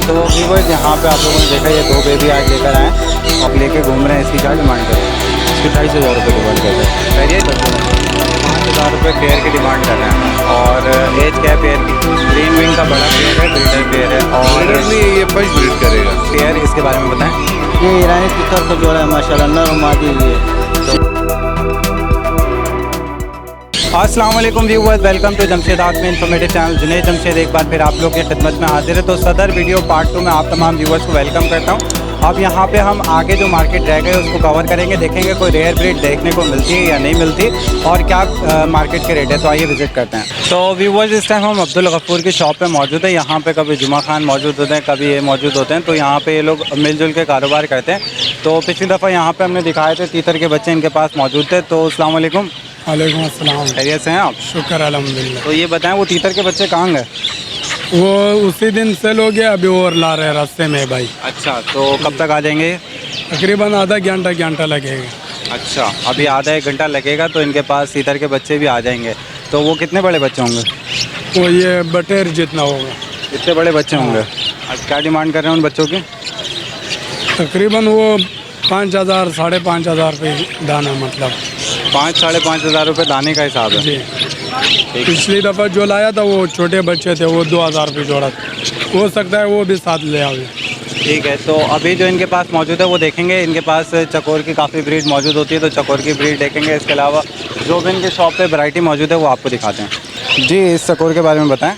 तो व्यूअर्स यहाँ पे आप लोगों ने देखा ये 2 बेबी आज लेकर आए हैं, अब लेके घूम रहे हैं। इसकी क्या डिमांड कर रहे हैं? इसकी 2,500 रुपये डिमांड कर रहे हैं। करिए 5,000 रुपये पेयर की डिमांड कर रहे हैं। और एज क्या है पेयर की? ग्रीन विंग का बड़ा पेयर है, ब्रीडर पेयर है। और ये फर्स्ट ब्रीड करेगा। पेयर इसके बारे में बताएं। ये ईरानी तितर का जोड़ा है माशाल्लाह, नर और मादी हुई है। अस्सलाम वालेकुम व्यूअर्स, वेलकम टू जमशेद आग में इन्फॉर्मेटिव चैनल जुनैद जमशेद एक बार फिर आप लोग की खिदमत में हाजिर है। तो सदर वीडियो पार्ट 2 में आप तमाम व्यूअर्स को वेलकम करता हूं। अब यहां पे हम आगे जो मार्केट रह गए उसको कवर करेंगे, देखेंगे कोई रेयर ब्रीड देखने को मिलती है या नहीं मिलती और क्या मार्केट के रेट है। तो आइए विजिट करते हैं। तो व्यूअर्स इस टाइम हम अब्दुल गफूर की शॉप पे मौजूद है। यहाँ पे कभी जुमा खान मौजूद होते हैं, कभी ये मौजूद होते हैं। तो यहाँ पे ये लोग मिलजुल के कारोबार करते हैं। तो पिछली दफ़ा यहाँ पे हमने दिखाए थे तीतर के बच्चे इनके पास मौजूद थे। तो अस्सलाम वालेकुम। वालेकुम अस्सलाम। खैरियत से हैं आप? शुक्र अल्हम्दुलिल्लाह। तो ये बताएं वो तीतर के बच्चे कहाँ गए? वो उसी दिन सेल हो गया, अभी और ला रहे हैं रास्ते में भाई। अच्छा, तो कब तक आ जाएंगे? तकरीबन आधा घंटा लगेगा। अच्छा, अभी आधा 1 घंटा लगेगा तो इनके पास तीतर के बच्चे भी आ जाएंगे। तो वो कितने बड़े बच्चे होंगे? वो ये बटेर जितना होगा। इतने बड़े बच्चे होंगे। आज क्या डिमांड कर रहे हैं उन बच्चों की? तकरीबन वो 5,000 5,500 रुपये दाना, मतलब 5-5.5 हज़ार रुपये दाने का हिसाब है। जी। पिछली दफ़ा जो लाया था वो छोटे बच्चे थे, वो 2,000 रुपये जोड़ा था। हो सकता है वो भी साथ ले आओगे। ठीक है, तो अभी जो इनके पास मौजूद है वो देखेंगे। इनके पास चकोर की काफ़ी ब्रीड मौजूद होती है, तो चकोर की ब्रीड देखेंगे। इसके अलावा जो भी इनके शॉप पे वैरायटी मौजूद है वो आपको दिखाते हैं। जी, इस चकोर के बारे में बताएं।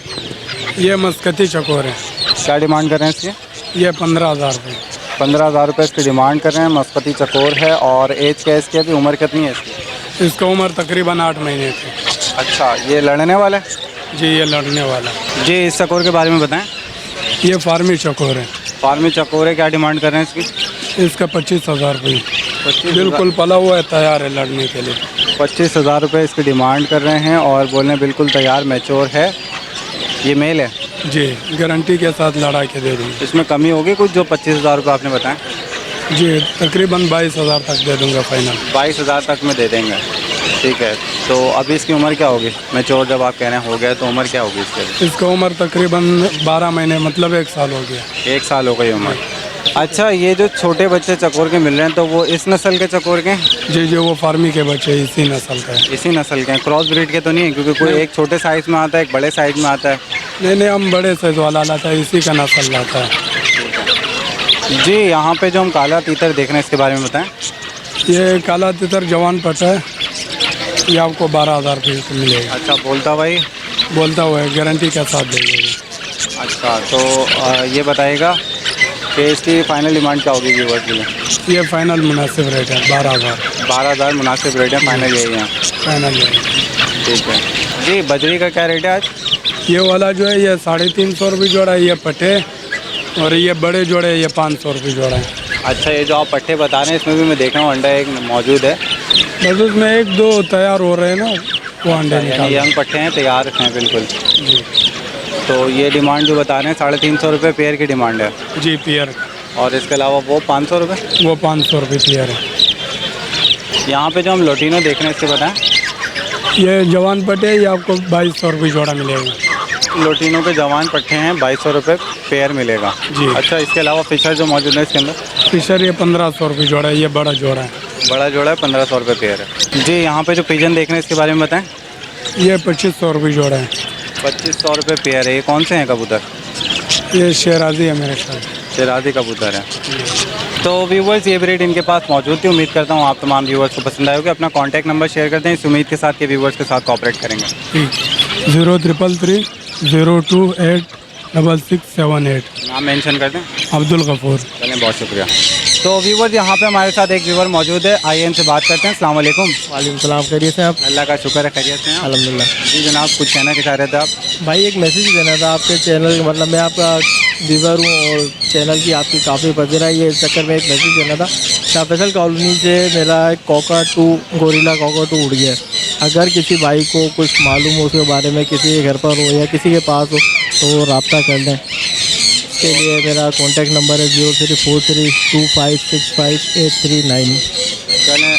ये मस्कती चकोर है। क्या डिमांड कर रहे हैं इसकी? ये 15,000 रुपये। 15,000 रुपये इसकी डिमांड कर रहे हैं। मस्कती चकोर है। और एज क्या है इसकी? अभी उम्र कितनी है इसकी? इसका उम्र तकरीबन 8 महीने की। अच्छा, ये लड़ने वाला है? जी, ये लड़ने वाला। जी, इस चकोर के बारे में बताएं। ये फार्मी चकोर है। फार्मी चकोर है। क्या डिमांड कर रहे हैं इसकी? इसका 25,000 रुपये। 25,000 बिल्कुल पला हुआ है, तैयार है लड़ने के लिए। 25,000 रुपये इसकी डिमांड कर रहे हैं और बोलने बिल्कुल तैयार, मैच्योर है। ये मेल है? जी, गारंटी के साथ लड़ा के दे दूँगा। इसमें कमी होगी कुछ जो 25,000 रुपये आपने बताएं? जी, तकरीबन 22,000 तक दे दूँगा फाइनल। 22,000 तक में दे देंगे। ठीक है, तो अभी इसकी उम्र क्या होगी? मैच्योर जब आप कह रहे हैं हो गया तो उम्र क्या होगी इसकी? इसका उम्र तकरीबन 12 महीने, मतलब 1 साल हो गया। 1 साल हो गई उम्र। अच्छा, ये जो छोटे बच्चे चकोर के मिल रहे हैं तो वो इस नस्ल के चकोर के हैं? जी जी, वो फार्मी के बच्चे इसी नस्ल का है। इसी नस्ल के हैं, क्रॉस ब्रीड के तो नहीं है? क्योंकि कोई एक छोटे साइज़ में आता है, एक बड़े साइज़ में आता है। नहीं, हम बड़े साइज वाला लाता है, इसी का नस्ल लाता है। जी, यहाँ पे जो हम काला तीतर देख रहे हैं इसके बारे में बताएं। ये काला तितर जवान पटा है, ये आपको 12,000 रुपये को मिलेगा। अच्छा, बोलता भाई? बोलता हुआ है, गारंटी के साथ देंगे। अच्छा, तो ये बताइएगा कि इसकी फ़ाइनल डिमांड क्या होगी व्यूअर्स के लिए? ये फाइनल मुनासिब रेट है 12,000। 12,000 मुनासिब रेट है, फाइनल यही है। फाइनल है। ठीक है जी। बजरी का क्या रेट है आज? ये वाला जो है ये 350 रुपये जोड़ा है, ये पटे। और ये बड़े जोड़े ये 500 रुपये जोड़ा है। अच्छा, ये जो आप पट्टे बता रहे हैं इसमें भी मैं देख रहा हूँ अंडा एक मौजूद है। बस उसमें 1-2 तैयार हो रहे हैं ना, वो अंडे निकाल। यंग पट्टे हैं, तैयार हैं बिल्कुल। जी तो ये डिमांड जो बता रहे हैं 350 रुपये पेयर की डिमांड है। जी, पेयर। और इसके अलावा वो 500 रुपये? वो 500 रुपये पेयर है। यहाँ पे जो हम लोटिनो देख रहे हैं इसके बताएं। ये जवान पटे, ये आपको 2200 रुपये जोड़ा मिलेगा। लोटिनो के जवान पट्टे हैं, 2200 रुपये पेयर मिलेगा जी। अच्छा, इसके अलावा फिशर जो मौजूद है इसके अंदर? फिशर ये 1500 रुपये जोड़ा है, ये बड़ा जोड़ा है। बड़ा जोड़ा है, 1500 रुपये पेयर है। जी, यहाँ पे जो पिजन देख रहे हैं इसके बारे में बताएं। ये 2500 रुपये जोड़ा है। 2500 रुपये पेयर है। ये कौन से हैं कबूतर? ये शेराजी है मेरे ख्याल। शेराजी कबूतर है। तो व्यूवर्स ये ब्रीड इनके पास मौजूद थी। उम्मीद करता हूँ आप तमाम व्यूवर्स को पसंद आएगी। अपना कॉन्टैक्ट नंबर शेयर करते हैं इस उम्मीद के साथ कि व्यूवर्स के साथ कोऑपरेट करेंगे। 0333 028 6678। नाम मेंशन कर दें। अब्दुल गफूर। चलें, बहुत शुक्रिया। तो व्यूवर्स यहाँ पे हमारे साथ एक व्यूवर मौजूद है, आइए इनसे बात करते हैं। अस्सलाम वालेकुम। वालेकुम सलाम। खैरियत से आप? अल्लाह का शुक्र है, खैरियत से हैं आप? अल्हम्दुलिल्लाह। जी जनाब, कुछ कहना चाह रहे थे आप? भाई एक मैसेज देना था आपके चैनल, मतलब मैं आपका व्यूवर हूँ और चैनल की आपकी काफ़ी पसंद है। ये इस चक्कर में एक मैसेज देना था। शाह फैसल कॉलोनी से मेरा एक कॉकाटू, गोरिल्ला कॉकाटू उड़ गया। अगर किसी भाई को कुछ मालूम हो उसके बारे में, किसी के घर पर हो या किसी के पास हो तो रब्ता कर लें। इसके लिए मेरा कॉन्टैक्ट नंबर है 034325658339। चलें,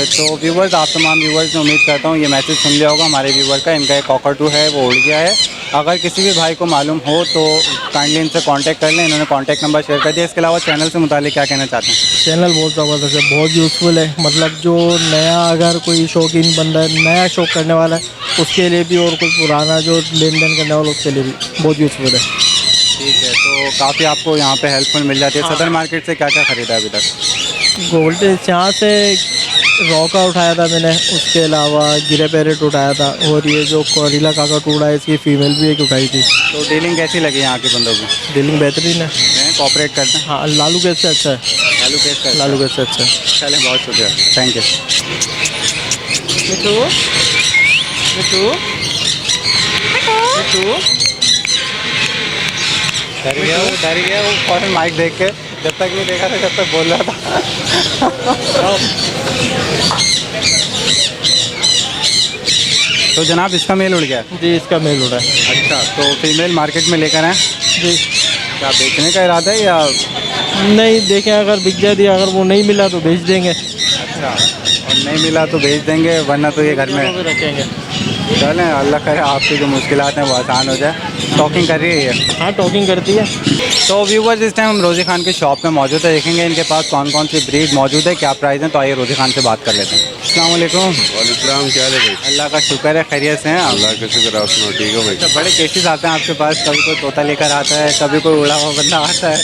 तो व्यूवर्स आप तमाम व्यूवर्स ने उम्मीद करता हूँ ये मैसेज सुन लिया होगा हमारे व्यूवर का। इनका एक कॉकटू है वो उड़ गया है अगर किसी भी भाई को मालूम हो तो काइंडली इनसे कांटेक्ट कर लें, इन्होंने कांटेक्ट नंबर शेयर कर दिया। इसके अलावा चैनल से मुतालिक क्या कहना चाहते हैं? चैनल बहुत ज़बरदस्त है, बहुत यूज़फुल है। मतलब जो नया अगर कोई शौकीन बंदा है, नया शौक करने वाला है, उसके लिए भी, और कोई पुराना जो लेन देन करने वाला उसके लिए भी बहुत यूज़फुल है। ठीक है, तो काफ़ी आपको यहाँ पे हेल्पफुल मिल जाती है। सदर मार्केट से क्या क्या ख़रीदा है अभी तक? गोल्ड यहाँ से रॉका उठाया था मैंने, उसके अलावा गिरे पैरेट उठाया था, और ये जो कोरिला काकाटू है इसकी फ़ीमेल भी एक उठाई थी। तो डीलिंग कैसी लगी यहाँ के बंदों की? डीलिंग बेहतरीन है, कॉपरेट करते हैं? हाँ। लालू केस से अच्छा है, लालू केस का? लालू केस से अच्छा है। चलें, बहुत शुक्रिया, थैंक यू। मिठू मिठू मिठू डर गया वो फौरन माइक देख के, जब तक नहीं देखा था जब तक बोल रहा था। तो जनाब इसका मेल उड़ गया? जी, इसका मेल उड़ा है। अच्छा, तो फीमेल मार्केट में लेकर आए? जी, क्या बेचने का इरादा है या? नहीं, देखें अगर बिक जाती, अगर वो नहीं मिला तो बेच देंगे। अच्छा, और नहीं मिला तो बेच देंगे, वरना तो ये घर में रखेंगे। चलें, अल्लाह करे आपकी जो मुश्किलात हैं वो आसान हो जाए। टॉकिंग कर रही है ये? हाँ, टॉकिंग करती है। तो व्यूवर्स, इस टाइम हम रोज़ी खान की शॉप में मौजूद है, देखेंगे इनके पास कौन कौन सी ब्रीड मौजूद है, क्या प्राइस है। तो आइए रोज़ी खान से बात कर लेते हैं। अस्सलाम वालेकुम। वालेकुम, क्या है भाई? अल्लाह का शुक्र है, खैरियत से हैं आप? अल्लाह का शुक्र, आप सुनो, ठीक हो भाई? तो बड़े केसेस आते हैं आपके पास, कभी कोई तोता लेकर आता है, कभी कोई उड़ा हुआ बंदा आता है।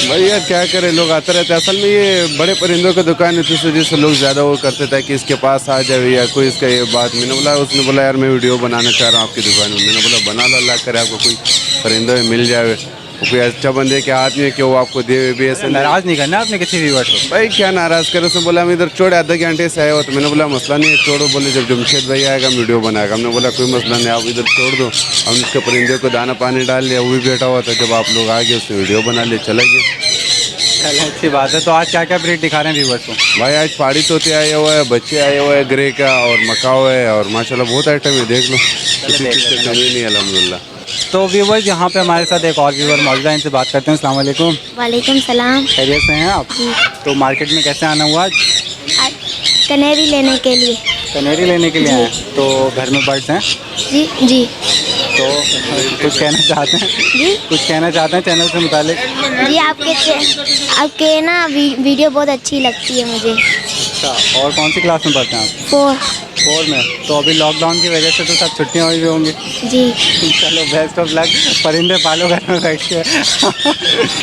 भाई यार क्या करें, लोग आते रहते हैं। असल में ये बड़े परिंदों की दुकान है, तो इस वजह से लोग ज़्यादा वो करते थे कि इसके पास आ जाए या कोई इसका ये बात। मैंने बोला, उसने बोला यार मैं वीडियो बनाना चाह रहा हूँ आपकी दुकान में। मैंने बोला बना लो, अल्लाह करे आपको कोई परिंदों में मिल जाए, कोई अच्छा बंदे के हाथ में कि वो आपको दे भी। ऐसे नाराज़ नहीं करना आपने किसी व्यूअर को? भाई क्या नाराज़ करे, उसने बोला हम इधर छोड़, आधा घंटे से आए हो। तो मैंने बोला मसला नहीं है, छोड़ो। बोले जब जमशेद भाई आएगा हम वीडियो बनाएगा। हमने बोला कोई मसला नहीं, आप इधर छोड़ दो। हमने उसके परिंदे को दाना पानी डाल लिया, वो भी बैठा हुआ था। जब आप लोग आ गए उसने वीडियो बना लिया, चला गया। चलो, अच्छी बात है। तो आज क्या क्या ब्रीड दिखा रहे हैं व्यूअर्स को? भाई आज पहाड़ी तोते आए हुए हैं, बच्चे आए हुए हैं, ग्रे का और मकाओ है, और माशाल्लाह बहुत आइटम है, देख लो, किसी चीज़ की कमी नहीं है अल्हम्दुलिल्लाह। तो व्यूवर्स, यहाँ पे हमारे साथ एक और व्यूअर मौजूद है, इनसे बात करते हैं। अस्सलाम वालेकुम। वालेकुम सलाम। खैरियत से हैं आप? तो मार्केट में कैसे आना हुआ आज? कनेरी लेने के लिए। कनेरी लेने के लिए आए? तो घर में बर्ड्स हैं? जी जी तो कुछ कहना चाहते हैं? जी कुछ कहना चाहते हैं चैनल से मुतालिक? जी, आपके ना वीडियो बहुत अच्छी लगती है मुझे। अच्छा, और कौन सी क्लास में पढ़ते हैं आप? 4। में। तो अभी लॉकडाउन की वजह से तो सब छुट्टियाँ हुई भी होंगी। जी चलो, बेस्ट ऑफ लक, परिंदे पालो घर में बैठ के।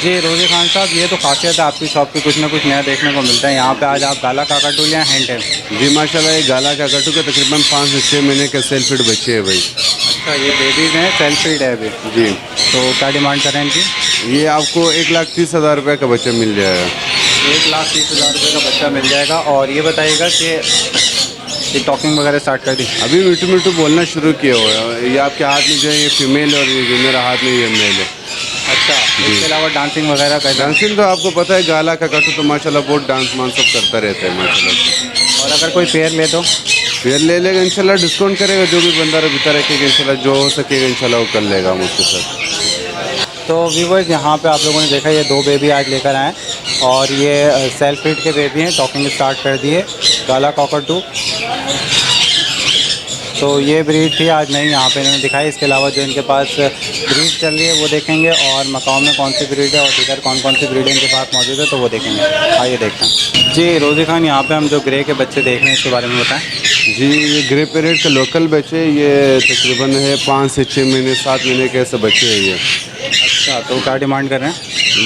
जी रोज़ी खान साहब, ये तो खासियत है आपकी शॉप की, कुछ ना कुछ नया देखने को मिलता है यहाँ पे। आज आप गाला काकाटू या हैंड है? जी माशाल्लाह, ये गाला काकाटू के तकरीबन 5 से 6 महीने के सेल्फ फीड बच्चे हैं भाई। अच्छा, ये बेबीज़ हैं, सेल्फ फीड है अभी? जी। तो क्या डिमांड करें इनकी? ये आपको 1,30,000 रुपये का बच्चा मिल जाएगा। 1,30,000 रुपये का बच्चा मिल जाएगा। और ये बताइएगा कि ये टॉकिंग वगैरह स्टार्ट कर दी? अभी मिट्टू मिट्टू बोलना शुरू किया हुआ है। ये आपके हाथ में जो है ये फीमेल, और ये जो मेरा हाथ में ये मेल है। अच्छा, इसके अलावा डांसिंग वगैरह कर? डांसिंग तो आपको पता है, गाला काकाटू तो माशाल्लाह बहुत डांस मान सब करता रहता है माशाल्लाह। और अगर कोई पेयर ले तो? फिर ले लेगा इंशाल्लाह, डिस्काउंट करेगा, जो भी बंदा भीतर रखेगा इंशाल्लाह, जो हो सकेगा इंशाल्लाह वो कर लेगा हम उसके साथ। तो व्यूवर्स, यहाँ पे आप लोगों ने देखा ये 2 बेबी आज लेकर आए, और ये सेल्फ फीड के बेबी हैं, टॉकिंग स्टार्ट कर दिए, गाला कॉकटू। तो ये ब्रीड थी आज नई यहाँ पे इन्होंने दिखाई। इसके अलावा जो इनके पास ब्रीड चल रही है वो देखेंगे, और मकाओ में कौन सी ब्रीड है और इधर कौन कौन सी ब्रीड इनके पास मौजूद है तो वो देखेंगे। आइए देखते हैं। जी रोज़ी खान, यहाँ पे हम जो ग्रे के बच्चे देख रहे हैं इसके बारे में बताएं। जी, ये ग्रे पैरेट के लोकल बच्चे, ये तकरीबन है 5 से 6 महीने 7 महीने के ऐसे बच्चे हैं ये। अच्छा, तो क्या डिमांड कर रहे हैं?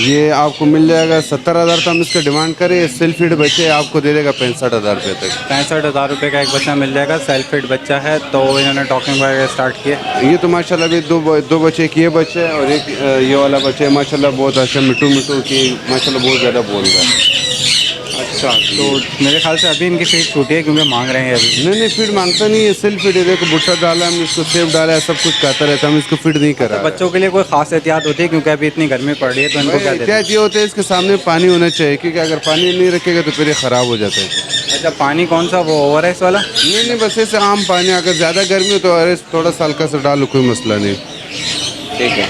ये आपको मिल जाएगा 70,000 तो हम इसका डिमांड करें। सेल्फ फीड बच्चे आपको दे देगा 65,000 रुपये तक। 65,000 रुपये का एक बच्चा मिल जाएगा, सेल्फ फीड बच्चा है। तो इन्होंने टॉकिंग वगैरह स्टार्ट किया। ये तो माशाल्लाह अभी दो बच्चे किए बच्चे हैं, और एक ये वाला बच्चा है माशाल्लाह बहुत अच्छा मिट्टू मिट्टू की माशाल्लाह बहुत ज़्यादा बोल रहा है। अच्छा, तो मेरे ख्याल से अभी इनकी फीड छूटी है क्योंकि मांग रहे हैं अभी। नहीं फीड मांगता नहीं है, सेल्फ फीड है। देखो भुट्टा डाला हमने, इसको सेब डाला है, सब कुछ खाता रहता है, हम इसको फीड नहीं कर रहा है। बच्चों के लिए कोई खास एहतियात होती है क्योंकि अभी इतनी गर्मी पड़ रही है, तो इनको क्या देते हैं? एहतियात ये होता है इसके सामने पानी होना चाहिए, क्योंकि अगर पानी नहीं रखेगा तो फिर ये ख़राब हो जाता है। अच्छा, पानी कौन सा, वो ओआरएस वाला? नहीं बस ऐसे आम पानी। अगर ज़्यादा गर्मी हो तो अरे थोड़ा सा हल्का सा डालो, कोई मसला नहीं। ठीक है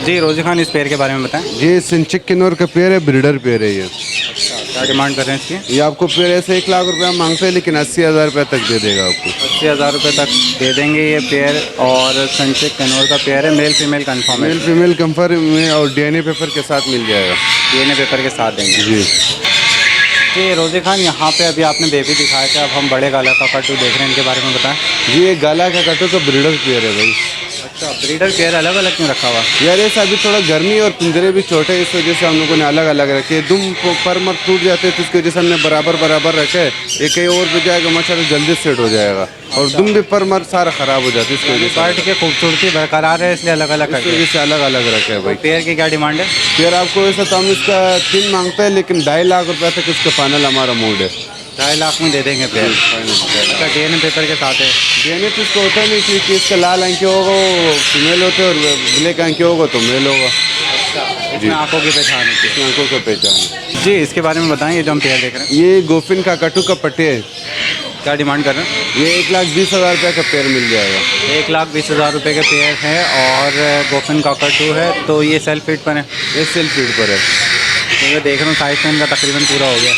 जी। रोज़ी खान, इस पेड़ के बारे में बताएं। ये सिंचिक किन्नौर का पेड़ है, ब्रीडर पेड़ है ये। अच्छा, क्या डिमांड कर रहे हैं इसकी? ये आपको पेयर ऐसे 1 लाख रुपया मांगते हैं, लेकिन 80,000 रुपये तक दे देगा आपको। 80,000 रुपये तक दे देंगे ये पेयर। और सनचेक कनौर का पेयर है, मेल फीमेल कंफर्म है। मेल फीमेल कंफर्म में और DNA पेपर के साथ मिल जाएगा। DNA पेपर के साथ देंगे जी जी। रोज़े खान, यहाँ पे अभी आपने बेबी दिखाया था, अब हम बड़े गाला काकाटू देख रहे हैं, इनके बारे में बताएं। जी, ये गाला का कटो का ब्रीडर पेयर है भाई। अच्छा, ब्रीडर पेयर अलग अलग क्यों रखा हुआ? यार ऐसा अभी थोड़ा गर्मी और पिंजरे भी छोटे हैं, इस वजह से हम लोगों ने अलग अलग रखे। दुम पर मर टूट जाते हैं तो इसकी वजह से हमने बराबर रखे। एक कहीं और भी जाएगा माशाल्लाह जल्दी सेट हो जाएगा। और दुम भी पर मर सारा ख़राब हो जाता है, इसकी वजह से बर्ड की खूबसूरती बरकरार है, इसलिए अलग अलग इस करके। वजह से अलग अलग रखे हैं भाई। पेयर की क्या डिमांड है? फिर आपको ऐसा तो हम इसका 3 मांगते हैं, लेकिन 2.5 लाख रुपये तक इसका फाइनल हमारा मूड है। 2.5 लाख में दे देंगे पेयर। इसका DNA पेपर के साथ है। DNA तो इसको होता नहीं, क्योंकि इसका लाल अंके होगा वो फीमेल होते हैं, और ब्लैक अंके होगा तो मेल होगा। इसमें आंखों की पहचान होती इसमें आंखों का पहचान है। है जी। इसके बारे में बताएं, ये जो हम पेयर देख रहे हैं ये गोफिन का कटू का पट्टे है। क्या डिमांड कर रहे हैं? ये 1,20,000 रुपये का पेयर मिल जाएगा। 1,20,000 रुपये के पेयर है और गोफिन काकाटू है। तो ये सेल्फ फीड पर है? ये सेल्फ फीड पर है। तो मैं देख रहा हूँ साइज में इनका तकरीबन पूरा हो गया।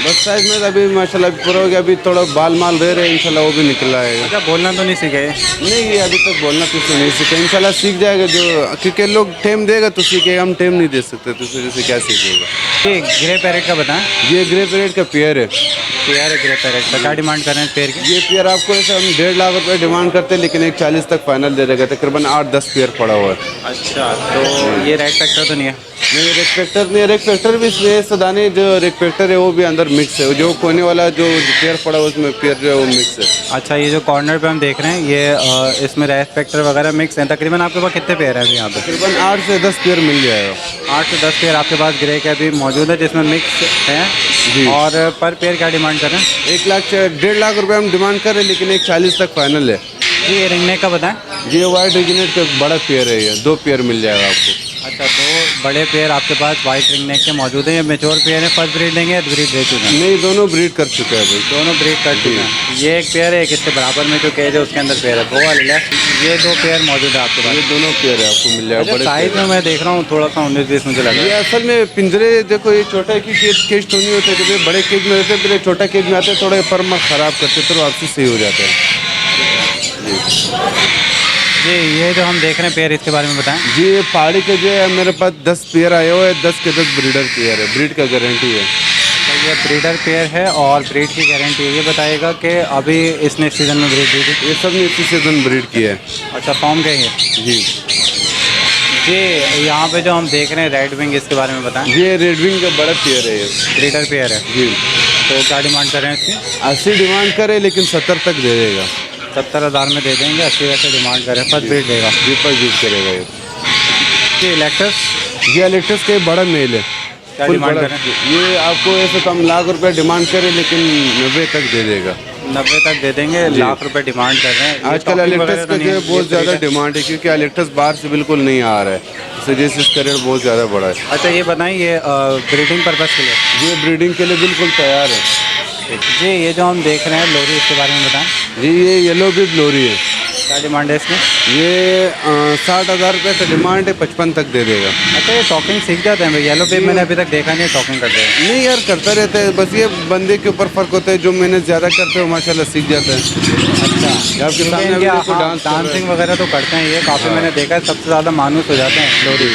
बस साइज में अभी माशाल्लाह पूरा हो गया। अभी थोड़ा बाल माल रह रहे हैं, इंशाल्लाह वो भी निकला है। अच्छा, बोलना तो नहीं सीखे? नहीं, ये अभी तक बोलना कुछ नहीं सीखा, इंशाल्लाह सीख जाएगा। जो क्योंकि लोग टाइम देगा तो सीखेगा, हम टाइम नहीं दे सकते, तो इस वजह से क्या सीखेगा। ये ग्रे पैरेट का बताएं। ये ग्रे पेरेट का पेयर है। पेयर है ग्रे पैरेट का। क्या डिमांड कर रहे हैं पेयर की? ये पेयर आपको ऐसे हम 1.5 लाख रुपये डिमांड करते हैं, लेकिन 1,40,000 तक फाइनल दे देगा। तकरीबन 8-10 पेयर पड़ा हुआ है। अच्छा, तो ये रेड फैक्टर तो नहीं है? नहीं, रेड फैक्टर नहीं, रेड फैक्टर भी इसमें सदाने जो रेड फैक्टर है वो भी अंदर मिक्स है। जो कोने वाला जो पेयर पड़ा हुआ उसमें पेयर जो है वो मिक्स है। अच्छा, ये जो कॉर्नर पे हम देख रहे हैं ये इसमें रेड फैक्टर वगैरह मिक्स हैं। तकरीबन आपके पास कितने पेयर हैं अभी यहाँ पे? तकरीबन 8 से 10 पेयर मिल जाएगा। 8 से 10 पेयर आपके पास ग्रे के अभी मौजूद है, जिसमें मिक्स हैं। जी। और पर पेयर क्या डिमांड कर रहे हैं? 1,00,000 1.5 लाख रुपये हम डिमांड कर रहे हैं, लेकिन 1,40,000 तक फाइनल है। जी, ये रिंगनेक का बताएं। ये वाइट रिजनेट का बड़ा पेयर है, ये 2 पेयर मिल जाएगा आपको। अच्छा, 2 बड़े पेयर आपके पास वाइट रिंगनेक के मौजूद हैं। ये मेच्योर पेयर है, फर्स्ट ब्रीड देंगे या ब्रीड दे चुके हैं? नहीं, दोनों ब्रीड कर चुके हैं भाई। दोनों ब्रीड कर चुके हैं। ये एक पेयर है, एक इसके बराबर में जो केज है उसके अंदर पेयर है, वो वाले लेफ्ट। ये 2 पेयर मौजूद है आपके पास। ये दोनों पेयर है, आपको मिल जाएगा। अच्छा, बड़े साइज में मैं देख रहा हूँ थोड़ा सा 19-20 मुझे लगा। ये असल में पिंजरे देखो, ये छोटा है कि केज तो नहीं होते। जब बड़े केज में रहते हैं, फिर छोटा केज में आते हैं, थोड़े पर ख़राब करते तो वापसी सही हो जाता है। जी, ये जो हम देख रहे हैं पेयर, इसके बारे में बताएं। जी, ये पहाड़ी के जो है मेरे पास 10 पेयर आए हुए हैं। 10 के 10 ब्रीडर पेयर है, ब्रीड का गारंटी है। तो ये ब्रीडर पेयर है और ब्रीड की गारंटी है। ये बताएगा कि अभी इसने सीज़न में ब्रीड दी थी? ये सब ने इसी सीजन ब्रीड किया है। अच्छा, फॉर्म क्या है? जी जी, यहाँ पे जो हम देख रहे हैं रेड विंग, इसके बारे में बताएं। ये रेड विंग का बड़ा पेयर है ये। ब्रीडर पेयर है। जी, तो क्या डिमांड कर रहे हैं इसकी? 80 डिमांड करे, लेकिन 70 तक दे देगा। 70,000 में दे देंगे। 80 वैसे डिमांड करें, फर्स्ट ब्रीड देगा। जी, पर यूज करेगा ये। जी, इलेक्ट्रस ये इलेक्ट्रस का बड़ा मेल है। क्या फुल डिमांड बड़ा। करें? ये आपको ऐसे तो हम लाख रुपए डिमांड करें, लेकिन 90 तक दे देगा। 90 तक दे देंगे। लाख रुपए डिमांड कर रहे हैं। ये आजकल टॉपिंग इलेक्ट्रस वगैरह का तो जो नहीं है है? बहुत ये ज़्यादा breed है। डिमांड है, क्योंकि इलेक्ट्रस बाहर से बिल्कुल नहीं आ रहा है, इस वजह से इसका रेट बहुत ज़्यादा बढ़ा है। अच्छा, ये बताएं, ये ब्रीडिंग पर्पज़ के लिए? ये ब्रीडिंग के लिए बिल्कुल तैयार है। जी, ये जो हम देख रहे हैं लोरी, इसके बारे में बताएं। जी, ये येलो बिग लोरी है। क्या डिमांड है इसमें? ये 60,000 रुपये का डिमांड है, 55 तक दे देगा। अच्छा, ये टॉकिंग सीख जाते हैं भाई? येलो पे मैंने अभी तक देखा नहीं टॉकिंग करते हैं। नहीं यार, करता रहता है, बस ये बंदे के ऊपर फ़र्क होता है। जो मेहनत ज़्यादा करते हो माशाल्लाह सीख जाते हैं। अच्छा, आपके सामने अभी देखो डांस कर रहे हैं। डांसिंग वगैरह तो करते हैं ये काफ़ी। मैंने देखा है सबसे ज़्यादा मानूस हो जाते हैं लोरी।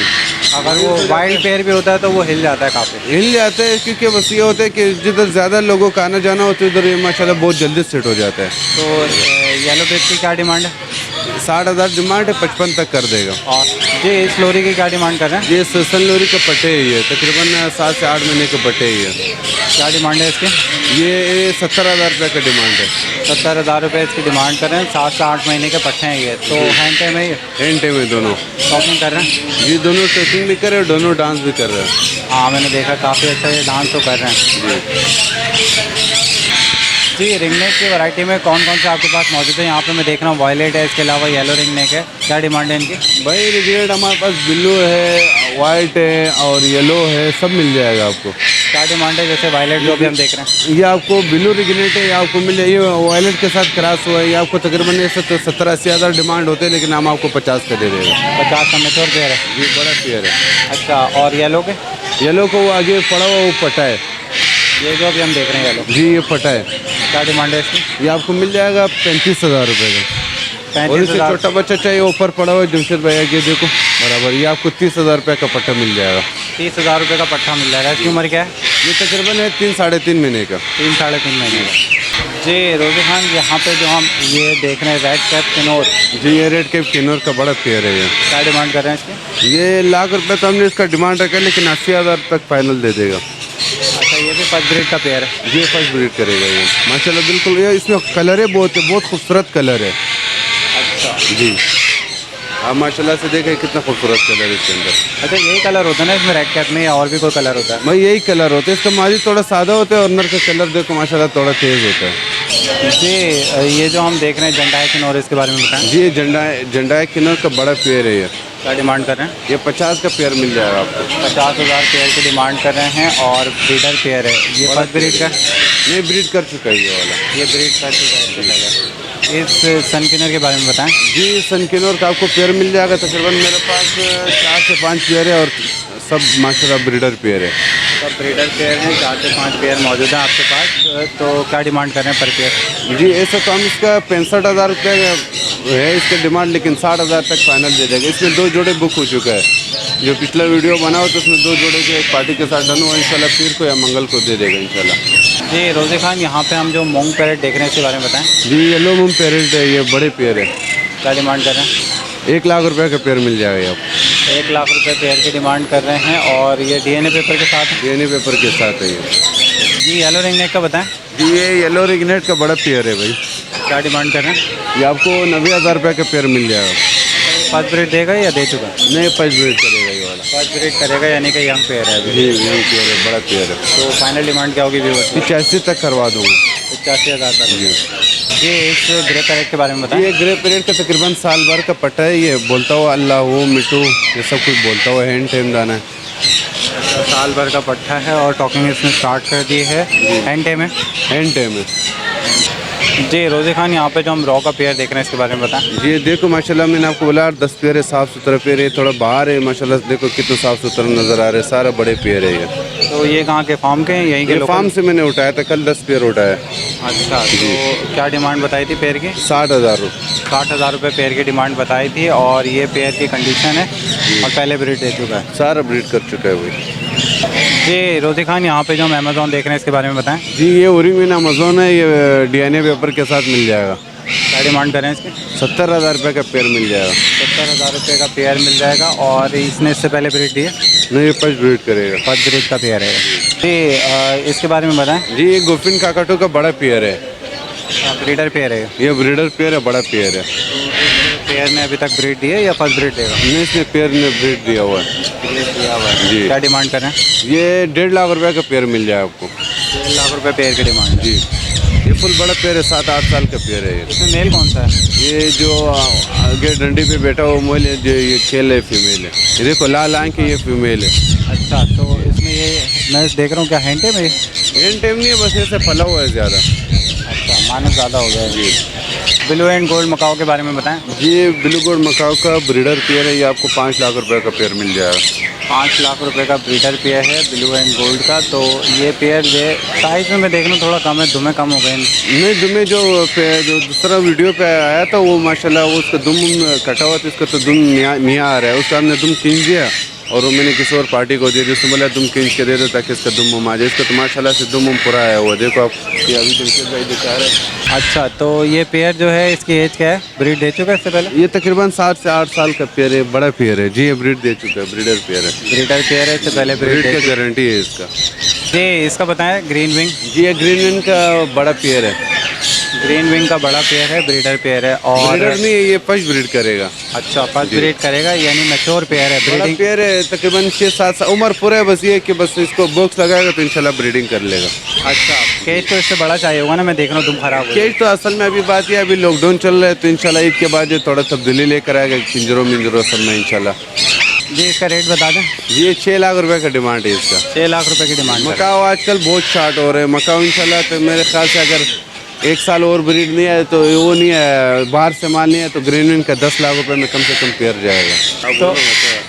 अगर वो वाइल्ड पेयर भी होता है तो वो हिल जाता है काफ़ी। हिल जाते हैं, क्योंकि बस ये होता है कि जिधर ज़्यादा लोगों का आना जाना होता है, उधर ये माशाल्लाह बहुत जल्दी सेट हो जाता है। तो येलो पेज की क्या डिमांड है? 60,000 डिमांड है, 55 तक कर देगा। और जी, इस लोरी की क्या डिमांड कर रहे हैं? ये सन लोरी का पट्टे ही है, तकरीबन 7 से 8 महीने का पट्टे ही है। क्या डिमांड है इसकी? ये 70,000 रुपये का डिमांड है। 70,000 रुपये इसकी डिमांड कर रहे हैं। 7 से 8 महीने के पट्टे हैं ये। तो हैंटे में ही एंटे में दोनों शॉपिंग कर रहे हैं? ये दोनों ट्रेकिंग भी कर रहे हैं, दोनों डांस भी कर रहे हैं। हाँ, मैंने देखा काफ़ी अच्छा ये डांस तो कर रहे हैं। जी, रिंगनेक की वैरायटी में कौन कौन से आपके पास मौजूद है? यहाँ पे मैं देख रहा हूँ वायलेट है, इसके अलावा येलो रिंगनेक है। क्या डिमांड है इनकी? भाई रिग्रेड हमारे पास ब्लू है, वाइट है और येलो है, सब मिल जाएगा आपको। क्या डिमांड है? जैसे वायलेट जो भी हम देख रहे हैं, ये आपको ब्लू रिग्रेट है, ये आपको मिल जाए। ये वायलेट के साथ क्रॉस हुआ है, ये आपको तकरीबन 70-80 हज़ार डिमांड होते हैं, लेकिन हम आपको 50 का दे देगा। 50 का मेच्योर पेयर है। ये बड़ा पेयर है। अच्छा, और येलो के? येलो को वो आगे पड़ा हुआ वो पटा है। ये जो अभी हम देख रहे हैं येलो, जी ये पटा है, क्या डिमांड है इसकी? ये आपको मिल जाएगा 35,000 रुपये का। और इससे 35,000। छोटा बच्चा चाहिए ऊपर पड़ा हुआ है जमशेद भैया के देखो बराबर, ये आपको 30,000 रुपये का पट्टा मिल जाएगा। 30,000 रुपये का पट्टा मिल जाएगा। इसकी उम्र क्या है? ये तकरीबन है 3 साढ़े 3 महीने का। 3 साढ़े 3 महीने का। जी रोज़ी खान, यहाँ पे जो हम ये देख रहे हैं रेड कैप किन्नौर, जी ये रेड कैप किन्नौर का बड़ा पेयर है ये। क्या डिमांड कर रहे हैं इसकी? ये लाख रुपये तो हमने इसका डिमांड रखा है, लेकिन 80,000 तक फाइनल दे देगा। अच्छा, ये भी फर्स्ट ब्रीड का पेयर है। ये फर्स्ट ब्रीड करेगा ये माशाल्लाह बिल्कुल। ये इसमें कलर है बहुत खूबसूरत कलर है। अच्छा जी आप माशाल्लाह से देखें कितना खूबसूरत कलर है इसके अंदर। अच्छा, यही कलर होता है ना इसमें रेड कैप में, या और भी कोई कलर होता है? भाई यही कलर होते हैं, इसका माजी थोड़ा सादा होता है और नर का कलर देखो माशाल्लाह थोड़ा तेज़ होता है। जी ये जो हम देख रहे हैं झंडा है किन्नौर, इसके बारे में बताएं। जी झंडा है किन्नौर का बड़ा पेयर है ये। क्या डिमांड कर रहे हैं? ये 50 का पेयर मिल जाएगा आपको। 50,000 पेयर की डिमांड कर रहे हैं और ब्रीडर पेयर है। ये फर्स्ट ब्रीड का? नहीं ब्रीड कर चुका है ये वाला। ये ब्रीड कर चुका है इससे पहले। इस सन किन्नर के बारे में बताएं। जी सन किन्नौर का आपको पेयर मिल जाएगा तकरीबन मेरे पास 4 से 5 पेयर है और सब माशाल्लाह ब्रीडर पेयर है। सब ब्रीडर पेयर हैं, 4 से 5 पेयर मौजूद हैं आपके पास। तो क्या डिमांड कर रहे हैं पर पेयर? जी ऐसा तो हम इसका 65,000 रुपये है इसका डिमांड, लेकिन 60,000 तक फाइनल दे देगा। इसमें 2 जोड़े बुक हो चुका है, जो पिछला वीडियो बना हो तो उसमें 2 जोड़े के एक पार्टी के साथ डन हुआ, इंशाल्लाह पीर को या मंगल को दे देगा इंशाल्लाह। जी रोज़ी खान, यहाँ पे हम जो मूंग पैरेट देख रहे हैं इसके बारे में बताएं। जी येलो मून पेरेंट है, ये बड़े पेयर है। क्या डिमांड कर रहे हैं? 1 लाख रुपये का पेयर मिल जाएगा आपको। 1 लाख रुपये पेयर की डिमांड कर रहे हैं और ये DNA पेपर के साथ है। डीएनए पेपर के साथ है ये। जी येलो रिंग नेक का बताएं। जी ये येलो रिगनेट का बड़ा पेयर है भाई। क्या डिमांड कर रहे हैं? ये आपको 90,000 रुपये का पेयर मिल जाएगा। फर्स्ट ब्रीड देगा या दे चुका? नहीं फर्स्ट ब्रीड करेगा ये वाला। फर्स्ट ब्रीड करेगा, यानी कि यंग पेयर है अभी। जी यही पेयर है, बड़ा पेयर है। तो फाइनल डिमांड क्या होगी व्यूअर्स? 85 तक करवा दूँगा। 85,000 तक। जी इस ग्रे पैरेट के बारे में बताएं। ये ग्रे पेरेंट का तकरीबन साल भर का पट्टा है। ये बोलता हुआ अल्लाह हो मिट्टू ये सब कुछ बोलता हुआ हैंड टेम दाना है। साल भर का पट्टा है और टॉकिंग इसने स्टार्ट कर दी है। हैंड टेम है। हैंड टेम है। जी रोज़ी खान, यहाँ पे जो हम रॉ का पेयर देख रहे हैं इसके बारे में बताएं। ये देखो माशाल्लाह मैंने आपको बोला 10 पेयर है, साफ़ सुथरा पेयर है। थोड़ा बाहर है माशाल्लाह, देखो कितना साफ़ सुथरा नज़र आ रहा है, सारा बड़े पेयर है ये। तो ये कहाँ के फार्म के हैं? यहीं के ये लोकल? फार्म से मैंने उठाया था, कल 10 पेयर उठाया। अच्छा, तो क्या डिमांड बताई थी पेयर की? 60,000 रुपये। 60,000 रुपये पेयर की डिमांड बताई थी और ये पेयर की कंडीशन है और पहले ब्रीड दे चुका है। सारा ब्रीड कर चुका है भाई। जी रोज़ी खान, यहाँ पे जो हम अमेज़ॉन देख रहे हैं इसके बारे में बताएं। जी ये ओरिजिनल अमेज़ोन है, ये डीएनए पेपर के साथ मिल जाएगा। क्या डिमांड करें इसकी? 70,000 रुपये का पेयर मिल जाएगा। 70,000 रुपये का पेयर मिल जाएगा। और इसने इससे पहले ब्रीड दी है? नहीं ये फर्स्ट ब्रीड करेगा। फर्स्ट ब्रीड का पेयर है। जी इसके बारे में बताएं। जी ये गोफिन काकाटो का बड़ा पेयर है। ब्रीडर पेयर है। ये ब्रीडर पेयर है, बड़ा पेयर है। पेयर ने अभी तक ब्रीड दी है या फर्स्ट ब्रीड देगा? नहीं इसने पेयर ने ब्रीड दिया हुआ है। ब्रीड दिया हुआ है। जी। क्या डिमांड करें? ये 1.5 लाख रुपये का पेयर मिल जाएगा आपको। 1.5 लाख रुपये पेयर की डिमांड है। जी ये फुल बड़ा पेयर है, 7-8 साल का पेयर है ये। इसमें मेल कौन सा है? ये जो आगे डंडी पे बैठा हुआ मोल है, जो ये खेल है फीमेल है। ये देखो लाल आंख है, ये फीमेल है। अच्छा, तो इसमें ये मैं देख रहा हूँ क्या हैंड है मेरी? एंड टाइम नहीं है, बस ऐसे फला हुआ है ज़्यादा। अच्छा, मानस ज़्यादा हो गया है। जी ब्लू एंड गोल्ड मकाओ के बारे में बताएं। ये ब्लू गोल्ड मकाओ का ब्रीडर पेयर है, ये आपको 5 लाख रुपए का पेयर मिल जाएगा। 5 लाख रुपए का ब्रीडर पेयर है ब्लू एंड गोल्ड का। तो ये पेयर जो साइज में मैं देख लूँ थोड़ा कम है, दुमें कम हो गए। नहीं दुमे जो दूसरा वीडियो पे आया था वो माशाल्लाह वो उसका दुम कटा हुआ था, इसका तो दुम नहीं आ रहा है। उसका हमने दुम खींच दिया और वो मैंने किसी और पार्टी को दे दी। उसने बोला दुम खींच के दे दो ताकि इसका दुम आ जाए। इसका तो माशाल्लाह से दुम पूरा आया हुआ, देखो आप ये अभी जमशेद भाई दिखा रहे हैं। अच्छा, तो ये पेयर जो है इसकी एज क्या है? ब्रीड दे चुका है इससे पहले? ये तकरीबन 7 से 8 साल का पेयर है, बड़ा पेयर है। जी ये ब्रीड दे चुका है, ब्रीडर पेयर है। ब्रीडर पेयर है, इससे पहले ब्रीड ब्रीड की गारंटी है इसका। जी इसका बताएं। Green wing. जी ये ग्रीन विंग का बड़ा पेयर है। ग्रीन विंग का बड़ा पेयर है, ब्रीडर पेयर है। और ब्रीडर नहीं है, ये फर्स्ट ब्रीड करेगा। अच्छा, फर्स्ट ब्रीड करेगा, यानी मैच्योर पेयर है। बड़ा ब्रीडिंग पेयर है, तकरीबन 6-7 साल उम्र पूरा है। बस ये कि बस इसको बॉक्स लगाएगा तो इंशाल्लाह ब्रीडिंग कर लेगा। अच्छा, केज तो इससे बड़ा चाहिए होगा ना? मैं देख रहा हूँ तुम खराब हो। केज तो असल में अभी बात ये अभी लॉकडाउन चल रहा है, तो इंशाल्लाह ईद के बाद ये थोड़ा तब्दीली लेकर आएगा पिंजरों मिंजरों सब में इंशाल्लाह। जी इसका रेट बता दें। ये 6 लाख रुपए का डिमांड है इसका। 6 लाख रुपए की डिमांड है। मकाओ आजकल बहुत शार्ट हो रहे हैं। मकाओ इंशाल्लाह तो मेरे ख्याल से अगर 1 साल और ब्रीड नहीं है तो वो नहीं है, बाहर से माल नहीं है तो ग्रीन का 10 लाख रुपए में कम से कम पेयर जाएगा।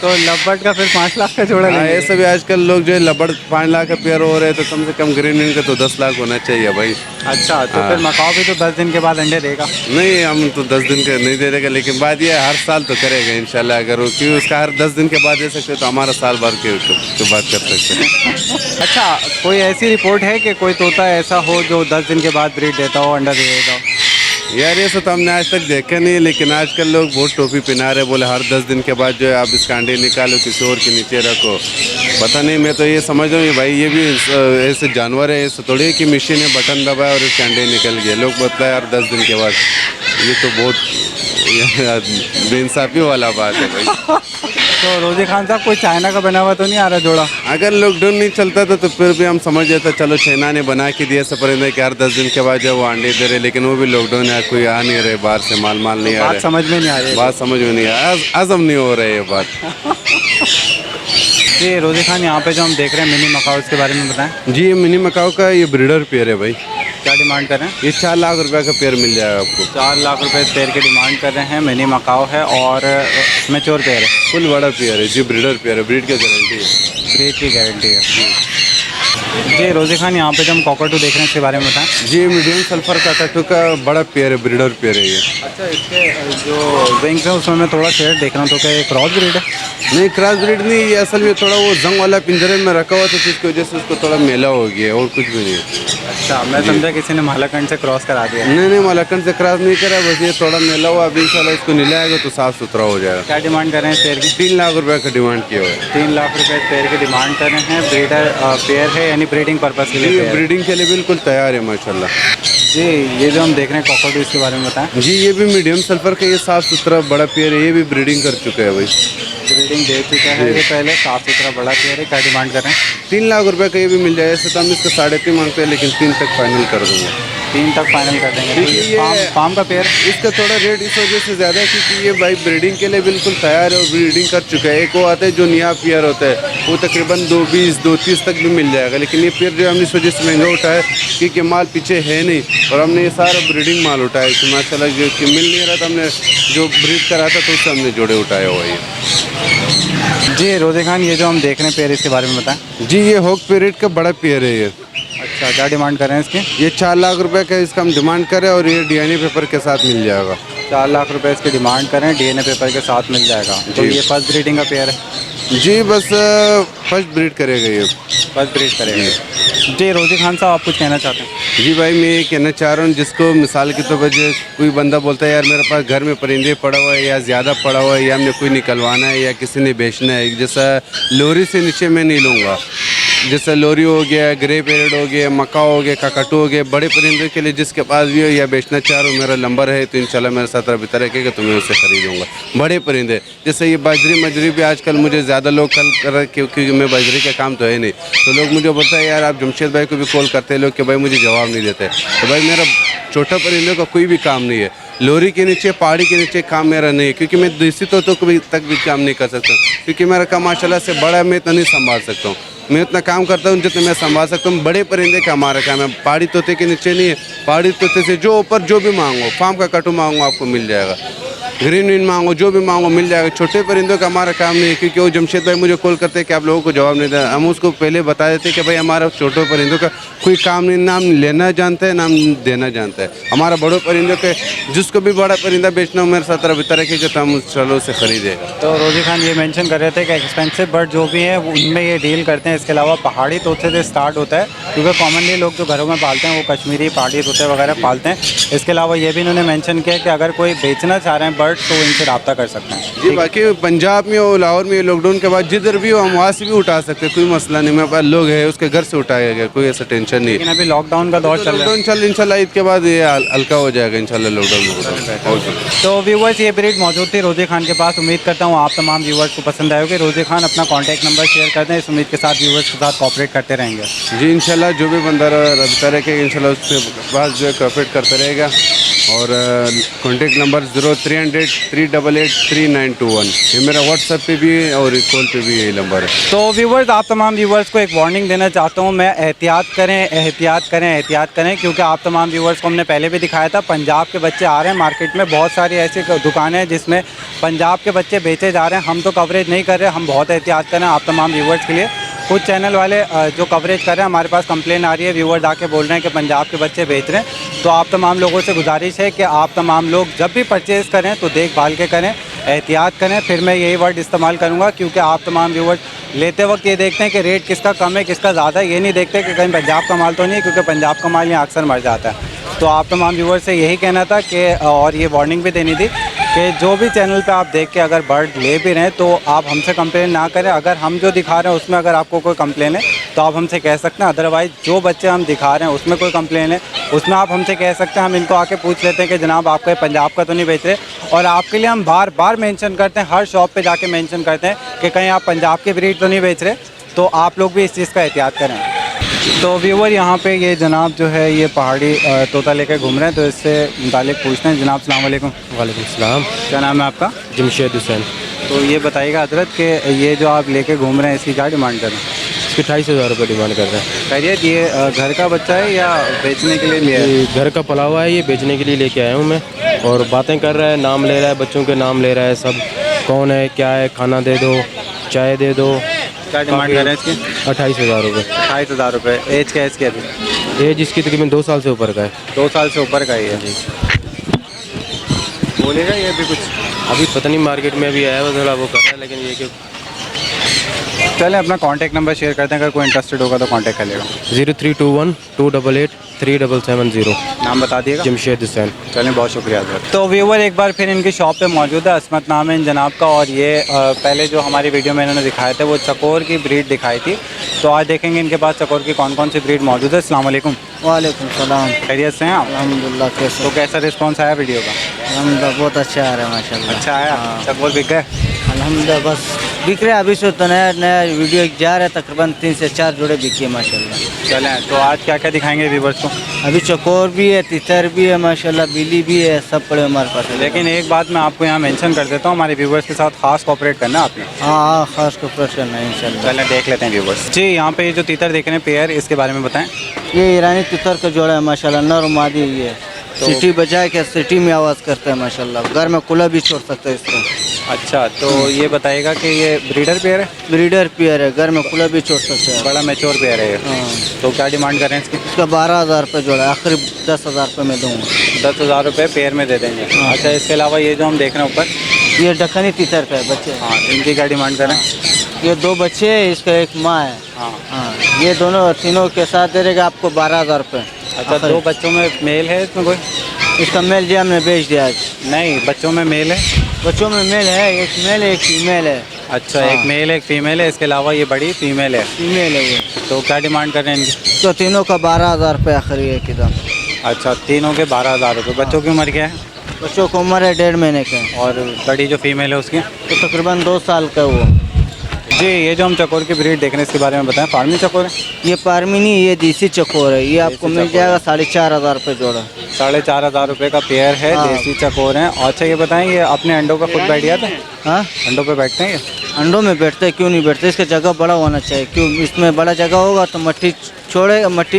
तो लवबर्ड का फिर 5 लाख का जोड़ा हाँ, लेंगे। ऐसे भी आजकल लोग जो है लबड़ 5 लाख का पेयर हो रहे हैं तो कम से कम ग्रीन का तो 10 लाख होना चाहिए भाई। अच्छा, तो फिर मकाओ भी तो 10 दिन के बाद अंडे देगा। नहीं, हम तो 10 दिन का नहीं दे देगा, लेकिन बात यह है हर साल तो करेगा इंशाल्लाह। अगर वो क्यों उसका हर 10 दिन के बाद दे सकते तो हमारा साल भर के बात कर सकते हैं। अच्छा, कोई ऐसी रिपोर्ट है कि कोई तोता ऐसा हो जो 10 दिन के बाद ब्रीड देता हो, अंडा दे देता हो? यार ये तो हमने आज तक देखा नहीं, लेकिन आजकल लोग बहुत टोपी पहना रहे, बोले हर 10 दिन के बाद जो है आप इसका अंडे निकालो किसी और के नीचे रखो। पता नहीं, मैं तो ये समझ रहा हूँ भाई ये भी ऐसे जानवर है, ऐसे थोड़ी है कि मशीन ने बटन दबाया और इसके अंडे निकल गए। लोग बताए हर 10 दिन के बाद, ये तो बहुत बेइंसाफी वाला बात है भाई। तो रोजी खान साहब, कोई चाइना का बना हुआ तो नहीं आ रहा जोड़ा? अगर लॉकडाउन नहीं चलता था तो फिर भी हम समझ जाते चलो चाइना ने बना के दिया से परिंदे कि हर 10 दिन के बाद जो वो अंडे दे रहे, लेकिन वो भी लॉकडाउन है, कोई आ नहीं रहे बाहर से, माल नहीं आ बात रहे। समझ में नहीं आ रही। बात समझ में नहीं आ रहा, आजम नहीं हो रहा है ये बात। जी रोजी खान, यहाँ पे जो हम देख रहे हैं मिनी मकाओ, इसके बारे में बताएं। जी, ये मिनी मकाओ का ये ब्रीडर पेयर है भाई। क्या डिमांड कर रहे हैं? ये 4 लाख रुपए का पेयर मिल जाएगा आपको। 4 लाख रुपए पेयर की डिमांड कर रहे हैं। मिनी मकाओ है और मैच्योर पेयर है। फुल बड़ा पेयर है जी, ब्रीडर पेयर है, ब्रीड की गारंटी है। ब्रीड की गारंटी है। जी रोजी खान, यहाँ पे जो हम कॉकटू देख रहे हैं इसके बारे में बताएं। जी, मीडियम सल्फर काकटू का बड़ा पेयर है, ब्रीडर पेयर है ये। अच्छा, इसके जो विंग्स हैं उसमें मैं थोड़ा शेड देख रहा हूँ, तो क्या ये क्रॉस ब्रीड है? नहीं, क्रॉस ब्रीड नहीं, ये असल में थोड़ा वो जंग वाला पिंजरे में रखा हुआ था तो इसकी वजह से उसको थोड़ा मेला हो गया और कुछ भी नहीं है। अच्छा, मैं समझा किसी ने मालाकंड से क्रॉस करा दिया। नहीं, मलाकंड से क्रॉस नहीं करा, बस ये थोड़ा मेला हुआ। अभी इंशाल्लाह इसको निलाएगा तो साफ सुथरा हो जाएगा। क्या डिमांड कर रहे हैं इस पेयर की? 3 लाख रुपए का डिमांड किया हुआ है। 3 लाख रुपए पेयर की डिमांड कर रहे हैं। ब्रीडर पेयर है, यानी ब्रीडिंग पर्पस के लिए ये पेयर है। ब्रीडिंग के लिए बिल्कुल तैयार है माशाल्लाह। जी, ये जो हम देख रहे हैं कॉकटू, इसके बारे में बताएं। जी, ये भी मीडियम सल्फर का, ये साफ सुथरा बड़ा पेयर है, ये भी ब्रीडिंग कर चुका है भाई। ब्रीडिंग दे चुका है ये पहले, साफ सुथरा बड़ा पेयर है। क्या डिमांड कर रहे हैं? 3 लाख रुपए का ये भी मिल जाएगा। ऐसे तो हम इसका 3.5 मांगते हैं, लेकिन 3 तक फाइनल कर दूंगा। 3 तक फाइनल कर देंगे। तो देखिए, ये फार्म का पेयर है। इसका थोड़ा रेट इस वजह से ज़्यादा है क्योंकि ये भाई ब्रीडिंग के लिए बिल्कुल तैयार है और ब्रीडिंग कर चुका है। एक वो आता है जो नया पेयर होता है, वो तकरीबन 2.20 2.30 तक भी मिल जाएगा, लेकिन ये पेयर जो हमने इस वजह से महंगा उठाया क्योंकि माल पीछे है नहीं और हमने ये सारा ब्रीडिंग माल उठाया कि माशाल्लाह जो कि मिल नहीं रहा था, हमने जो ब्रीड करा था तो उससे हमने जोड़े उठाया हुआ है। जी रोजे खान, ये जो हम देख रहे हैं पेयर, इसके बारे में बताएं। जी, ये हॉक पीरियड का बड़ा पेयर है ये। अच्छा, क्या डिमांड कर रहे हैं इसकी? ये 4 लाख रुपए का इसका हम डिमांड करें और ये DNA पेपर के साथ मिल जाएगा। 4 लाख रुपए इसकी डिमांड करें, DNA पेपर के साथ मिल जाएगा। तो जी। ये फर्स्ट ब्रीडिंग का पेयर है? जी, बस फर्स्ट ब्रीड करेगा ये। फर्स्ट ब्रीड करेगा। जी रोजी खान साहब, आप कुछ कहना चाहते हैं? जी भाई, मैं ये कहना चाह रहा हूँ, जिसको मिसाल के तौर पर जो कोई बंदा बोलता है यार मेरे पास घर में परिंदे पड़ा हुआ है या ज़्यादा पड़ा हुआ है या हमने कोई निकलवाना है या किसी ने बेचना है, जैसा लोरी से नीचे मैं नहीं लूँगा। जैसे लोरी हो गया, ग्रे पैरेट हो गया, मक्का हो गया, काकटू हो गया, बड़े परिंदों के लिए जिसके पास भी हो या बेचना चाह रहा हूँ, मेरा नंबर है तो इंशाल्लाह मेरे साथ रबता रखेगा तो मैं उससे खरीदूँगा। बड़े परिंदे जैसे ये बाजरी मजरी भी आजकल मुझे ज़्यादा लोग कल कर रहे क्योंकि मैं बाजरी का काम तो है नहीं, तो लोग मुझे बोलता है यार आप जमशेद भाई को भी कॉल करते हैं लोग कि भाई मुझे जवाब नहीं देते। तो भाई मेरा छोटा परिंदों का कोई भी काम नहीं है, लोरी के नीचे पहाड़ी के नीचे काम मेरा नहीं है क्योंकि मैं देसी तोतों को भी तक भी काम नहीं कर सकता क्योंकि मेरा काम माशाल्लाह से बड़ा है, मैं इतना नहीं संभाल सकता हूँ। मैं उतना काम करता हूँ जितना मैं संभाल सकता हूँ। बड़े परिंदे का हमारा काम है, पहाड़ी तोते के नीचे नहीं है। पहाड़ी तोते से जो ऊपर जो भी मांगो, फार्म का कटू मांगो आपको मिल जाएगा, ग्रीन विन मांगो, जो भी मांगो मिल जाएगा। छोटे परिंदों का हमारा काम नहीं है क्योंकि वो जमशेद भाई मुझे कॉल करते हैं कि आप लोगों को जवाब नहीं दें। हम उसको पहले बता देते हैं कि भाई हमारा छोटे परिंदों का कोई काम नहीं, ना हम लेना जानते हैं ना हम देना जानते हैं। हमारा बड़ों परिंदों के जिसको भी बड़ा परिंदा बेचना हो मेरे साथ रबता रखेगा तो हम उस चलो से खरीदेगा। तो रोजी खान ये मेंशन कर रहे थे कि एक्सपेंसिव बर्ड जो भी है उनमें ये डील करते हैं। इसके अलावा पहाड़ी तोते से स्टार्ट होता है क्योंकि कॉमनली लोग जो घरों में पालते हैं वो कश्मीरी पहाड़ी तोते वगैरह पालते हैं। इसके अलावा ये भी इन्होंने मेंशन किया कि अगर कोई बेचना चाह रहे हैं बर्ड तो इनसे रब्ता कर सकते हैं। जी, बाकी पंजाब में हो, लाहौर में लॉकडाउन के बाद जिधर भी हो हम वहाँ से भी उठा सकते हैं, कोई मसला नहीं। मेरे पास लोग हैं उसके घर से उठाया गया, कोई ऐसा टेंशन नहीं। लेकिन अभी लॉकडाउन का दौर चल रहा है। लॉकडाउन चल इंशाल्लाह ईद के बाद ये हल्का हो जाएगा इंशाल्लाह लॉकडाउन। तो व्यूवर्स, ये ब्रीड मौजूद थी रोजी खान के पास। उम्मीद करता हूँ आप तमाम व्यूवर्स को पसंद आएगी। रोजी खान अपना कॉन्टैक्ट नंबर शेयर कर दें, इस उम्मीद के साथ व्यूवर्स के साथ कॉपरेट करते रहेंगे। जी इंशाल्लाह जो भी बंदा रबता रखेगा इंशाल्लाह उसके पास जो है कॉपरेट करता रहेगा। और कॉन्टेक्ट नंबर 0300-388-3921। ये मेरा व्हाट्सएप पे भी है और कॉल पे भी यही नंबर है। तो व्यूवर्स, आप तमाम व्यूवर्स को एक वार्निंग देना चाहता हूँ मैं, एहतियात करें, एहतियात करें, एहतियात करें, क्योंकि आप तमाम व्यूवर्स को हमने पहले भी दिखाया था, पंजाब के बच्चे आ रहे हैं मार्केट में। बहुत सारी ऐसी दुकानें हैं जिसमें पंजाब के बच्चे बेचे जा रहे हैं। हम तो कवरेज नहीं कर रहे, हम बहुत एहतियात करें आप तमाम व्यूवर्स के लिए। कुछ चैनल वाले जो कवरेज कर रहे हैं, हमारे पास कंप्लेन आ रही है, व्यूवर्स आके बोल रहे हैं कि पंजाब के बच्चे बेच रहे हैं। तो आप तमाम लोगों से गुजारिश है कि आप तमाम लोग जब भी परचेज़ करें तो देखभाल के करें, एहतियात करें। फिर मैं यही वर्ड इस्तेमाल करूँगा, क्योंकि आप तमाम व्यूवर्स लेते वक्त ये देखते हैं कि रेट किसका कम है किसका ज़्यादा है, ये नहीं देखते कि कहीं पंजाब का माल तो नहीं है, क्योंकि पंजाब का माल यहाँ अक्सर मर जाता है। तो आप तमाम व्यूवर्स से यही कहना था कि और ये वार्निंग भी देनी थी कि जो भी चैनल पे आप देख के अगर बर्ड ले भी रहे हैं तो आप हमसे कंप्लेन ना करें। अगर हम जो दिखा रहे हैं उसमें अगर आपको कोई कंप्लेन है तो आप हमसे कह सकते हैं। अदरवाइज़ जो बच्चे हम दिखा रहे हैं उसमें कोई कंप्लेन है उसमें आप हमसे कह सकते हैं। हम इनको आके पूछ लेते हैं कि जनाब आपका ये पंजाब का तो नहीं बेच रहे, और आपके लिए हम बार बार मेंशन करते हैं, हर शॉप पे जाके मेंशन करते हैं कि कहीं आप पंजाब की ब्रीड तो नहीं बेच रहे। तो आप लोग भी इस चीज़ का एहतियात करें। तो व्यूवर, यहाँ पे ये जनाब जो है ये पहाड़ी तोता लेकर घूम रहे हैं, तो इससे मुतालिक पूछते हैं। जनाब सलाम वालेकुम। वालेकुम सलाम। क्या नाम है आपका? जमशेद हुसैन। तो ये बताइएगा हजरत कि ये जो आप लेके घूम रहे हैं इसकी क्या डिमांड कर रहे हैं? इसके 28,000 रुपये डिमांड कर रहे हैं। खैरियत, ये घर का बच्चा है या बेचने के लिए लिया है? ये घर का पला हुआ है, ये बेचने के लिए लेके आया हूँ मैं। और बातें कर रहा है, नाम ले रहा है, बच्चों के नाम ले रहा है, सब कौन है क्या है, खाना दे दो, चाय दे दो। क्या डिमांड कर रहे हैं इसकी? 28,000 रुपये। 28,000 रुपये। एज क्या है इसकी अभी? एज इसकी तकरीबन 2 साल से ऊपर का है। 2 साल से ऊपर का ही है जी। बोलेगा ये भी कुछ? अभी पता नहीं, मार्केट में अभी आया हुआ थोड़ा वो कर रहा है, लेकिन ये कि चलें अपना कांटेक्ट नंबर शेयर करते हैं, अगर कोई इंटरेस्टेड होगा तो कांटेक्ट कर लेगा। 0321-288-3770। नाम बता दिएगा। जमशेद हुसैन। चलें, बहुत शुक्रिया सर। तो व्यूवर, एक बार फिर इनकी शॉप पे मौजूद है, असमत नाम है इन जनाब का। और ये पहले जो हमारी वीडियो में इन्होंने दिखाए थे वो चकोर की ब्रीड दिखाई थी। तो आज देखेंगे इनके पास चकोर की कौन कौन सी ब्रीड मौजूद है। अस्सलाम वालेकुम। वालेकुम सलाम। खैरियत से हैं आप? अल्हम्दुलिल्लाह। कैसे? तो कैसा रिस्पॉन्स आया वीडियो का? अल्हम्दुलिल्लाह बहुत अच्छा आ रहा है माशाल्लाह। अच्छा आया? चकोर बिक गए? अल्हम्दुलिल्लाह बस बिक रहे, अभी से तो नया नया वीडियो जा रहा है, तकरीबन 3 से 4 जोड़े बिकी है माशाल्लाह। चलें, तो आज क्या क्या दिखाएंगे व्यूवर्स को? अभी चकोर भी है, तितर भी है माशाल्लाह, बिल्ली भी है, सब पड़े हमारे पास है। लेकिन एक बात मैं आपको यहाँ मेंशन कर देता हूँ, हमारे व्यूवर्स के साथ खास कोऑपरेट करना है आपने। हाँ, खास कोऑपरेट करना है इंशाल्लाह। चलें देख लेते हैं व्यूवर्स। जी, यहाँ पे ये जो तीतर देख रहे हैं पेयर, इसके बारे में बताएं। ये ईरानी तितर का जोड़ा है माशाल्लाह, नर मादी। ये सीटी बजा के सिटी में आवाज़ करता है माशाल्लाह, घर में कुला भी छोड़ सकता है इसको। अच्छा, तो ये बताइएगा कि ये ब्रीडर पेयर है? ब्रीडर पेयर है, घर में कुला भी छोड़ सकता है। बड़ा मैच्योर पेयर है ये। हाँ। तो क्या डिमांड कर रहे हैं इसकी? इसका 12,000 रुपये जोड़ा है, आखिरी 10,000 रुपये में दूँगा। 10,000 रुपये पेयर में दे देंगे। हाँ। अच्छा, इसके अलावा ये जो हम देख रहे हैं ऊपर, ये दक्कनी तितर का है बच्चे। हाँ, इनकी क्या डिमांड कर रहे हैं? ये 2 बच्चे हैं, इसका एक माँ है। हाँ। हाँ, ये दोनों तीनों के साथ दे देगा आपको 12,000 रुपये। अच्छा, 2 बच्चों में मेल है इसमें कोई? इसका मेल जी हमने बेच दिया आज। नहीं, बच्चों में मेल है? बच्चों में मेल है, एक मेल है एक फीमेल है। अच्छा, हाँ। एक मेल एक फीमेल है, इसके अलावा ये बड़ी फीमेल है। फीमेल है ये। तो क्या डिमांड कर रहे हैं इनकी? तो तीनों का 12,000 रुपये आखिरी है एकदम। अच्छा, तीनों के 12,000 रुपये। बच्चों की उम्र क्या है? बच्चों को उम्र है 1.5 महीने के। और बड़ी जो फीमेल है उसकी? तो तकरीबन 2 साल का वो। जी, ये जो हम चकोर की ब्रीड देख रहे हैं इसके बारे में बताएं। फार्मी चकोर है? ये पारमी नहीं, ये देसी चकोर है। ये आपको मिल चकोर जाएगा 4,500 रुपये जोड़ा। 4,500 रुपये का पेयर है। हाँ। देसी चकोर हैं। अच्छा, ये बताएं, ये अपने अंडों पे खुद बैठ जाते हैं? हाँ, अंडों पे बैठते हैं ये? अंडों में बैठते हैं, क्यों नहीं बैठते? इसका जगह बड़ा होना चाहिए। क्यों? इसमें बड़ा जगह होगा तो मट्टी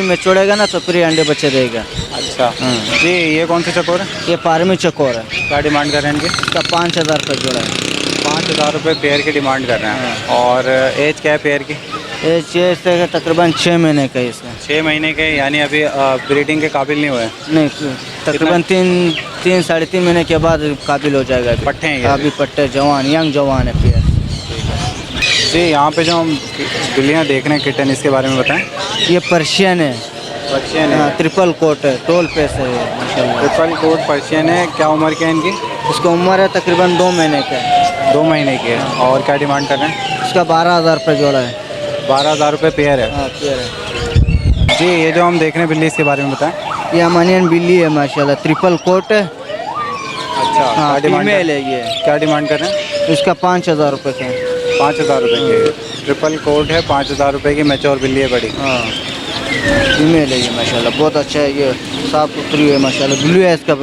में छोड़ेगा ना, तो फिर ये अंडे बच्चे देगा। अच्छा। हाँ। जी, ये कौन से चकोर है? ये पारमी चकोर है। क्या डिमांड कर रहे हैं इनकी? इसका 5,000 रुपये जोड़ा है। 5,000 रुपये पेयर की डिमांड कर रहे हैं। और एज क्या है पेयर की? ये चेस से तकरीबन 6 महीने का है इसका। 6 महीने के, यानी अभी ब्रीडिंग के काबिल नहीं हुए? नहीं, तकरीबन 3 साढ़े 3 महीने के बाद काबिल हो जाएगा। अभी पट्टे हैं ये? अभी पट्टे जवान, यंग जवान है पेयर। जी, यहाँ पे जो हम बिल्लियाँ देख रहे हैं किटन, इसके बारे में बताएं। ये पर्शियन है। पर्शियन हाँ, है? ट्रिपल कोट है, टोल पेस है ये माशाल्लाह। ट्रिपल कोट पर्शियन है। क्या उम्र क्या है इनकी? इसका उम्र है तकरीबन 2 महीने का है। 2 महीने की है। और क्या डिमांड कर रहे हैं? इसका 12,000 रुपये जोड़ा है। 12,000 रुपये पेयर है। हाँ, पेयर है। जी, ये जो हम देख रहे हैं बिल्ली, इसके बारे में बताएं। ये अमानियन बिल्ली है माशाल्लाह, ट्रिपल कोट है। अच्छा, हाँ, क्या डिमांड फीमेल है ये। क्या डिमांड कर रहे हैं? इसका 5,000 रुपये का है। 5,000 रुपये की है। ट्रिपल कोट है, 5,000 रुपये की मैच्योर बिल्ली है बड़ी। हाँ, फीमेल है ये माशाल्लाह, बहुत अच्छा है, ये साफ सुथरी है माशाल्लाह, ब्लू है इसका।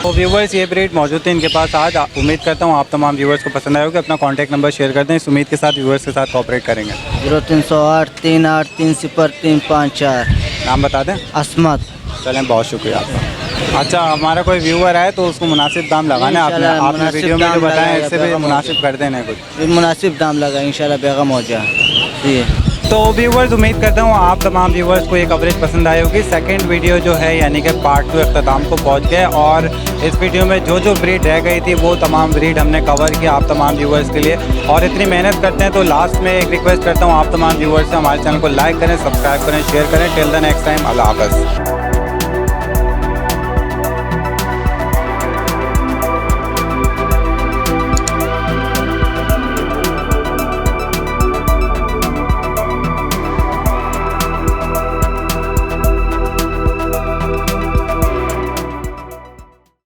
तो व्यूवर्स ये ब्रीड मौजूद थे इनके पास आज। उम्मीद करता हूँ आप तमाम व्यूवर्स को पसंद आए होगा। अपना कॉन्टैक्ट नंबर शेयर करते हैं, इस उम्मीद के साथ व्यूवर्स के साथ कॉपरेट करेंगे। 0308 38 30354। नाम बता दें। असमत। चलें, बहुत शुक्रिया आपका। अच्छा, हमारा कोई व्यूवर है तो उसको मुनासिब दाम लगाने आपने इंशाल्लाह आपने मुनासिब वीडियो में जो दाम बताया लगाएगा, इससे भी बेगम मुनासिब कर देना है कुछ। फिर मुनासिब दाम लगा इंशाल्लाह, बेगम हो जाए जी। तो व्यूवर्स उम्मीद करता हूँ आप तमाम व्यूवर्स को ये कवरेज पसंद आई होगी। सेकंड वीडियो जो है यानी कि पार्ट 2 अख्ताम को पहुँच गया और इस वीडियो में जो जो ब्रीड रह गई थी वो तमाम ब्रीड हमने कवर किया आप तमाम व्यूवर्स के लिए। और इतनी मेहनत करते हैं तो लास्ट में एक रिक्वेस्ट करता हूँ आप तमाम व्यूवर्स से हमारे चैनल को लाइक करें, सब्सक्राइब करें, शेयर करें। टिल द नेक्स्ट टाइम, अल्लाह हाफ़िज़।